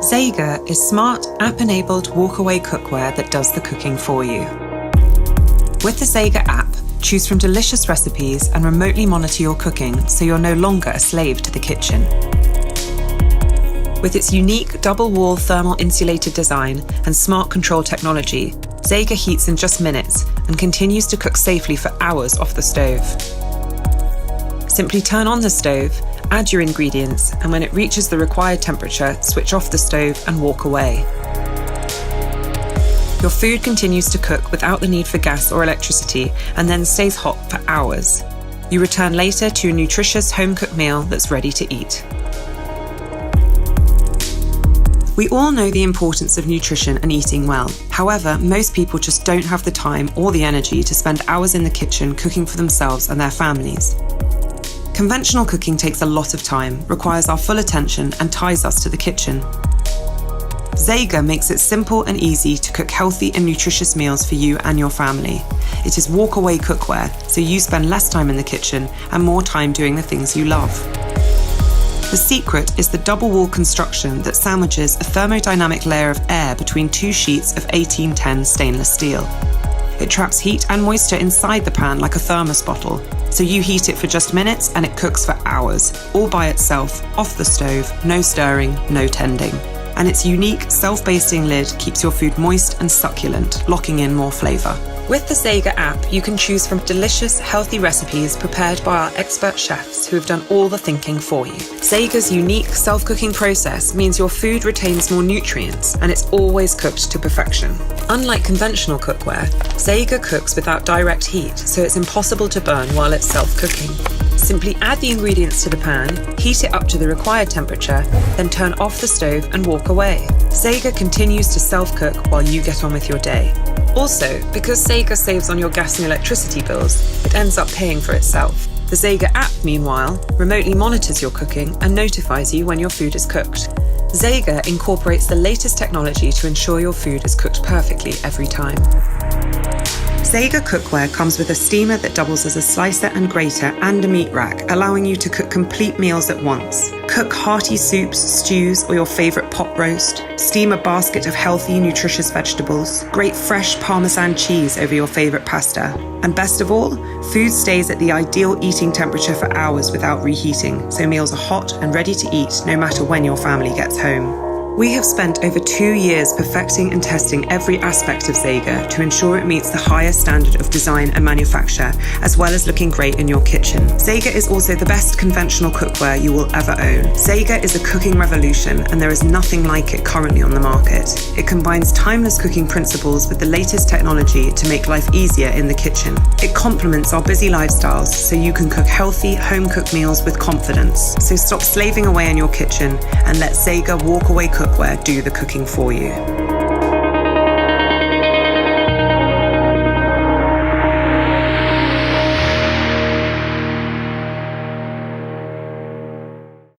Zega is smart, app-enabled walk-away cookware that does the cooking for you. With the Zega app, choose from delicious recipes and remotely monitor your cooking so you're no longer a slave to the kitchen. With its unique double-wall thermal insulated design and smart control technology, Zega heats in just minutes and continues to cook safely for hours off the stove. Simply turn on the stove, add your ingredients, and when it reaches the required temperature, switch off the stove and walk away. Your food continues to cook without the need for gas or electricity and then stays hot for hours. You return later to a nutritious home-cooked meal that's ready to eat. We all know the importance of nutrition and eating well. However, most people just don't have the time or the energy to spend hours in the kitchen cooking for themselves and their families. Conventional cooking takes a lot of time, requires our full attention, and ties us to the kitchen. Zega makes it simple and easy to cook healthy and nutritious meals for you and your family. It is walk-away cookware, so you spend less time in the kitchen and more time doing the things you love. The secret is the double-wall construction that sandwiches a thermodynamic layer of air between two sheets of 1810 stainless steel. It traps heat and moisture inside the pan like a thermos bottle, so you heat it for just minutes and it cooks for hours, all by itself, off the stove, no stirring, no tending. And its unique self-basting lid keeps your food moist and succulent, locking in more flavour. With the Zega app, you can choose from delicious, healthy recipes prepared by our expert chefs who have done all the thinking for you. Zega's unique self-cooking process means your food retains more nutrients and it's always cooked to perfection. Unlike conventional cookware, Zega cooks without direct heat, so it's impossible to burn while it's self-cooking. Simply add the ingredients to the pan, heat it up to the required temperature, then turn off the stove and walk away. Zega continues to self-cook while you get on with your day. Also, because Zega saves on your gas and electricity bills, it ends up paying for itself. The Zega app, meanwhile, remotely monitors your cooking and notifies you when your food is cooked. Zega incorporates the latest technology to ensure your food is cooked perfectly every time. Zega cookware comes with a steamer that doubles as a slicer and grater and a meat rack, allowing you to cook complete meals at once. Cook hearty soups, stews, or your favourite pot roast. Steam a basket of healthy, nutritious vegetables. Grate fresh Parmesan cheese over your favourite pasta. And best of all, food stays at the ideal eating temperature for hours without reheating, so meals are hot and ready to eat no matter when your family gets home. We have spent over 2 years perfecting and testing every aspect of Zega to ensure it meets the highest standard of design and manufacture, as well as looking great in your kitchen. Zega is also the best conventional cookware you will ever own. Zega is a cooking revolution, and there is nothing like it currently on the market. It combines timeless cooking principles with the latest technology to make life easier in the kitchen. It complements our busy lifestyles so you can cook healthy, home-cooked meals with confidence. So stop slaving away in your kitchen and let Zega walk-away cookware do the cooking for you.